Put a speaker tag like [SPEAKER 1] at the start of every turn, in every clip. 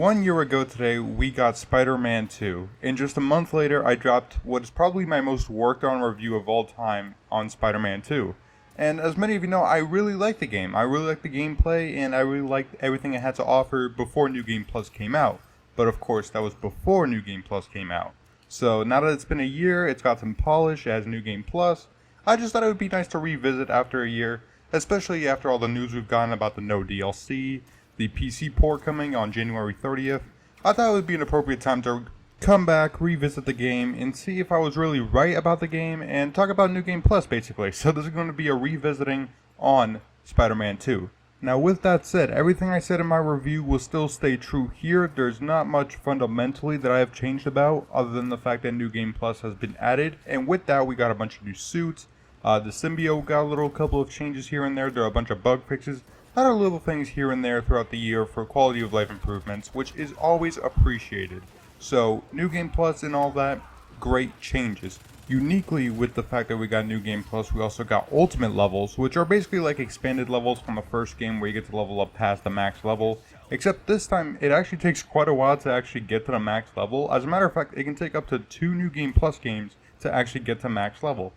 [SPEAKER 1] 1 year ago today, we got Spider-Man 2, and just a month later, I dropped what is probably my most worked on review of all time on Spider-Man 2. And as many of you know, I really like the game. I really like the gameplay, and I really liked everything it had to offer before New Game Plus came out. But of course, that was before New Game Plus came out. So now that it's been a year, it's got some polish, it has New Game Plus. I just thought it would be nice to revisit after a year, especially after all the news we've gotten about the no DLC, the PC port coming on January 30th, I thought it would be an appropriate time to come back, revisit the game, and see if I was really right about the game, and talk about New Game Plus basically. So this is going to be a revisiting on Spider-Man 2. Now with that said, everything I said in my review will still stay true here. There's not much fundamentally that I have changed about, other than the fact that New Game Plus has been added, and with that we got a bunch of new suits. The symbiote got a couple of changes here and there. There are a bunch of bug fixes. Other little things here and there throughout the year for quality of life improvements, which is always appreciated. So, New Game Plus and all that, great changes. Uniquely with the fact that we got New Game Plus, we also got Ultimate levels, which are basically like expanded levels from the first game where you get to level up past the max level. Except this time, it actually takes quite a while to actually get to the max level. As a matter of fact, it can take up to 2 New Game Plus games to actually get to max level.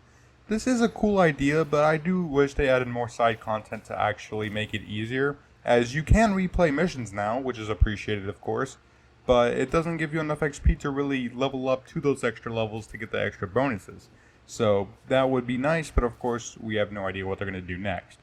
[SPEAKER 1] This is a cool idea, but I do wish they added more side content to actually make it easier, as you can replay missions now, which is appreciated of course, but it doesn't give you enough XP to really level up to those extra levels to get the extra bonuses. So that would be nice, but of course we have no idea what they're going to do next.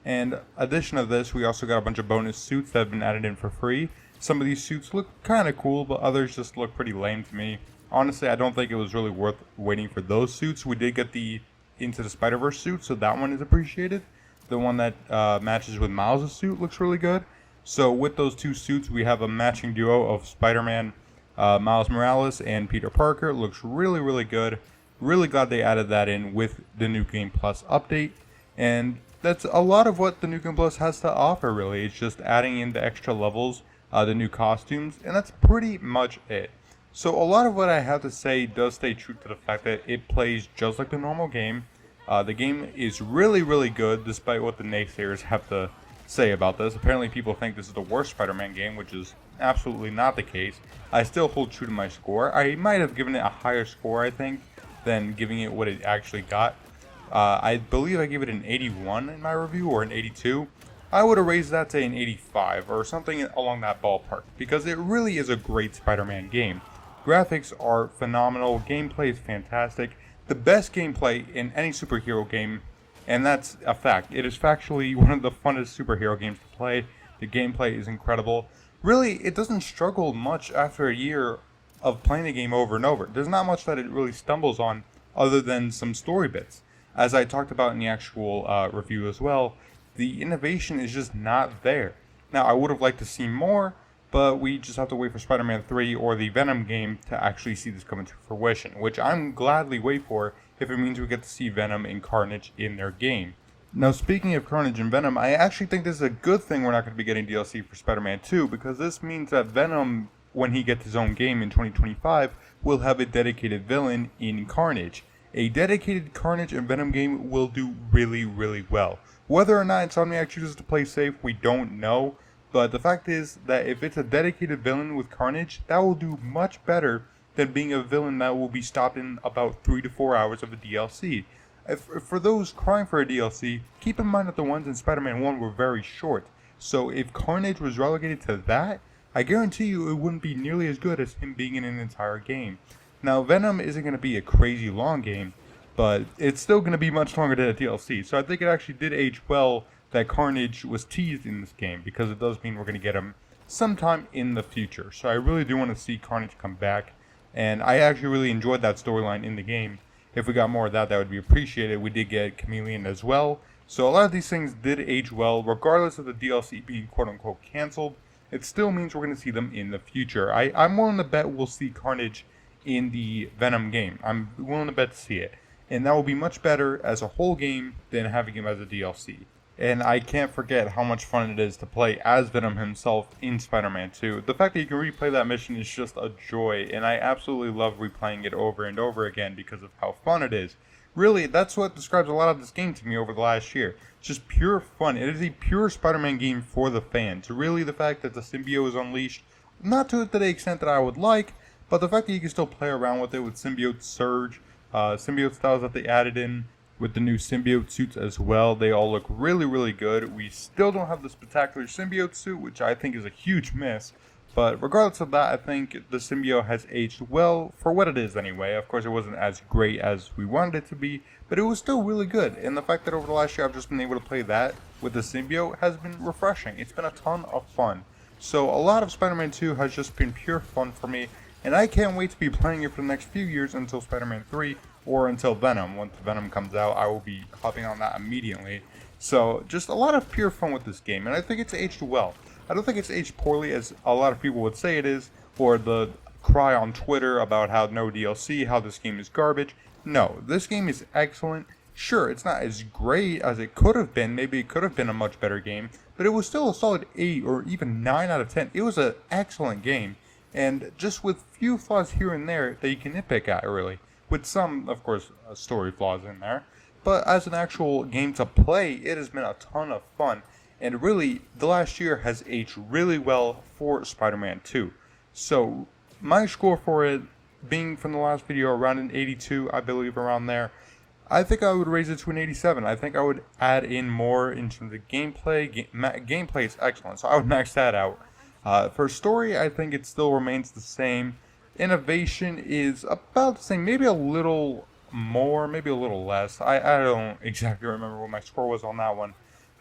[SPEAKER 1] And addition of this, we also got a bunch of bonus suits that have been added in for free. Some of these suits look kind of cool, but others just look pretty lame to me. Honestly, I don't think it was really worth waiting for those suits. We did get the Into the Spider-Verse suit, so that one is appreciated. The one that matches with Miles' suit looks really good. So with those two suits, we have a matching duo of Spider-Man, Miles Morales, and Peter Parker. It looks really good. Really glad they added that in with the New Game Plus update. And that's a lot of what the New Game Plus has to offer, really. It's just adding in the extra levels, the new costumes, and that's pretty much it. So a lot of what I have to say does stay true to the fact that it plays just like the normal game. The game is really good, despite what the naysayers have to say about this. Apparently people think this is the worst Spider-Man game, which is absolutely not the case. I still hold true to my score. I might have given it a higher score, I think, than giving it what it actually got. I believe I gave it an 81 in my review, or an 82. I would have raised that to an 85, or something along that ballpark, because it really is a great Spider-Man game. Graphics are phenomenal, gameplay is fantastic, the best gameplay in any superhero game, and that's a fact. It is factually one of the funnest superhero games to play. The gameplay is incredible. Really, it doesn't struggle much after a year of playing the game over and over. There's not much that it really stumbles on other than some story bits. As I talked about in the actual review as well, the innovation is just not there. Now, I would have liked to see more, but we just have to wait for Spider-Man 3 or the Venom game to actually see this come into fruition, which I'm gladly wait for if it means we get to see Venom and Carnage in their game. Now, speaking of Carnage and Venom, I actually think this is a good thing we're not going to be getting DLC for Spider-Man 2, because this means that Venom, when he gets his own game in 2025, will have a dedicated villain in Carnage. A dedicated Carnage and Venom game will do really well. Whether or not Insomniac chooses to play safe, we don't know. But the fact is that if it's a dedicated villain with Carnage, that will do much better than being a villain that will be stopped in about 3 to 4 hours of a DLC. For those crying for a DLC, keep in mind that the ones in Spider-Man 1 were very short. So if Carnage was relegated to that, I guarantee you it wouldn't be nearly as good as him being in an entire game. Now, Venom isn't going to be a crazy long game, but it's still going to be much longer than a DLC. So I think it actually did age well that Carnage was teased in this game, because it does mean we're going to get him sometime in the future. So I really do want to see Carnage come back, and I actually really enjoyed that storyline in the game. If we got more of that, that would be appreciated. We did get Chameleon as well. So a lot of these things did age well, regardless of the DLC being quote-unquote cancelled. It still means we're going to see them in the future. I'm willing to bet we'll see Carnage in the Venom game. I'm willing to bet to see it. And that will be much better as a whole game than having him as a DLC. And I can't forget how much fun it is to play as Venom himself in Spider-Man 2. The fact that you can replay that mission is just a joy, and I absolutely love replaying it over and over again because of how fun it is. Really, that's what describes a lot of this game to me over the last year. It's just pure fun. It is a pure Spider-Man game for the fans. Really, the fact that the symbiote is unleashed not to the extent that I would like, but the fact that you can still play around with it with Symbiote Surge, Symbiote styles that they added in with the new symbiote suits as well, they all look really, really good. We still don't have the spectacular symbiote suit, which I think is a huge miss. But regardless of that, I think the symbiote has aged well for what it is anyway. Of course, it wasn't as great as we wanted it to be, but it was still really good. And the fact that over the last year I've just been able to play that with the symbiote has been refreshing. It's been a ton of fun. So a lot of Spider-Man 2 has just been pure fun for me, and I can't wait to be playing it for the next few years until Spider-Man 3 or until Venom. Once Venom comes out, I will be hopping on that immediately. So just a lot of pure fun with this game, and I think it's aged well. I don't think it's aged poorly as a lot of people would say it is, or the cry on Twitter about how no DLC, how this game is garbage. No, this game is excellent. Sure, it's not as great as it could have been. Maybe it could have been a much better game, but it was still a solid 8 or even 9 out of 10. It was an excellent game, and just with few flaws here and there that you can nitpick at, really. With some, of course, story flaws in there. But as an actual game to play, it has been a ton of fun. And really, the last year has aged really well for Spider-Man 2. So, my score for it, being from the last video around an 82, I believe around there, I think I would raise it to an 87. I think I would add in more in terms of gameplay. Gameplay is excellent, so I would max that out. For story, I think it still remains the same. Innovation is about the same, maybe a little more, maybe a little less. I don't exactly remember what my score was on that one.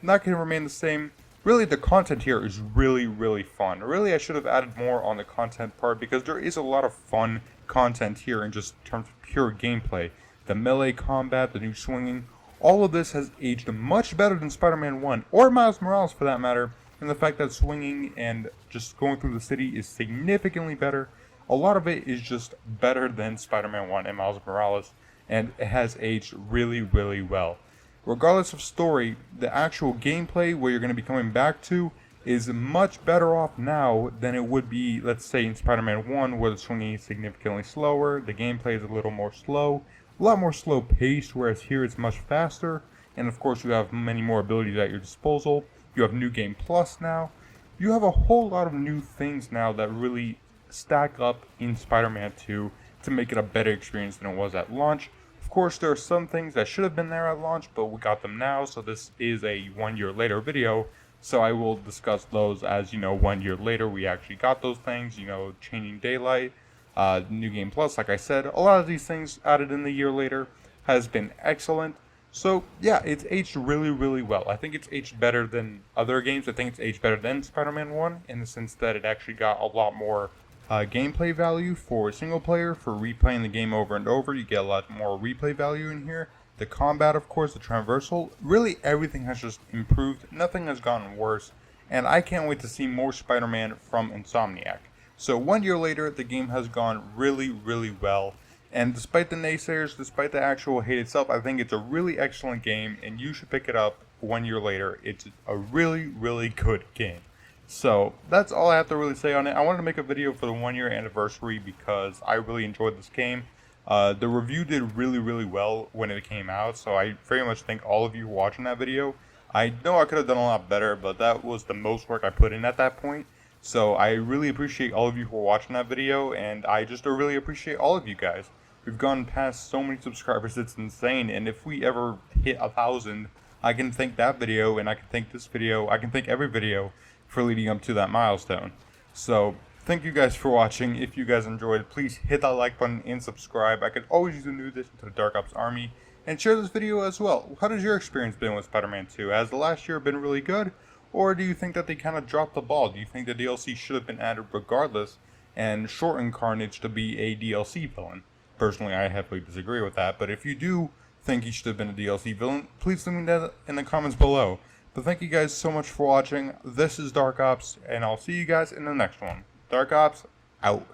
[SPEAKER 1] That can remain the same. Really, the content here is really, really fun. Really, I should have added more on the content part because there is a lot of fun content here in just terms of pure gameplay. The melee combat, the new swinging, all of this has aged much better than Spider-Man 1, or Miles Morales for that matter, and the fact that swinging and just going through the city is significantly better. A lot of it is just better than Spider-Man 1 and Miles Morales, and it has aged really, really well. Regardless of story, the actual gameplay where you're going to be coming back to is much better off now than it would be, let's say, in Spider-Man 1, where the swinging is significantly slower, the gameplay is a little more slow, a lot more slow paced, whereas here it's much faster, and of course you have many more abilities at your disposal. You have New Game Plus now. You have a whole lot of new things now that really stack up in Spider-Man 2 to make it a better experience than it was at launch. Of course, there are some things that should have been there at launch, but we got them now, so this is a 1 year later video, so I will discuss those as, 1 year later we actually got those things, Changing Daylight, New Game Plus, like I said. A lot of these things added in the year later has been excellent. So, yeah, it's aged really, really well. I think it's aged better than other games. I think it's aged better than Spider-Man 1 in the sense that it actually got a lot more gameplay value for single player, for replaying the game over and over. You get a lot more replay value in here. The combat, of course, the traversal, really everything has just improved. Nothing has gotten worse, and I can't wait to see more Spider-Man from Insomniac. So 1 year later, the game has gone really, really well, and despite the naysayers, despite the actual hate itself, I think it's a really excellent game, and you should pick it up 1 year later. It's a really, really good game. So that's all I have to really say on it. I wanted to make a video for the 1 year anniversary because I really enjoyed this game. The review did really, really well when it came out, so I very much thank all of you watching that video. I know I could have done a lot better, but that was the most work I put in at that point. So I really appreciate all of you who are watching that video, and I just really appreciate all of you guys. We've gone past so many subscribers, it's insane, and if we ever hit 1,000, I can thank that video, and I can thank this video, I can thank every video for leading up to that milestone. So thank you guys for watching. If you guys enjoyed, please hit that like button and subscribe. I could always use a new addition to the Dark Ops army, and share this video as well. How has your experience been with Spider-Man 2? Has the last year been really good, or do you think that they kind of dropped the ball? Do you think the DLC should have been added regardless and shortened Carnage to be a DLC villain? Personally, I heavily disagree with that, but if you do think he should have been a DLC villain, please leave me that in the comments below. But thank you guys so much for watching. This is Dark Ops, and I'll see you guys in the next one. Dark Ops, out.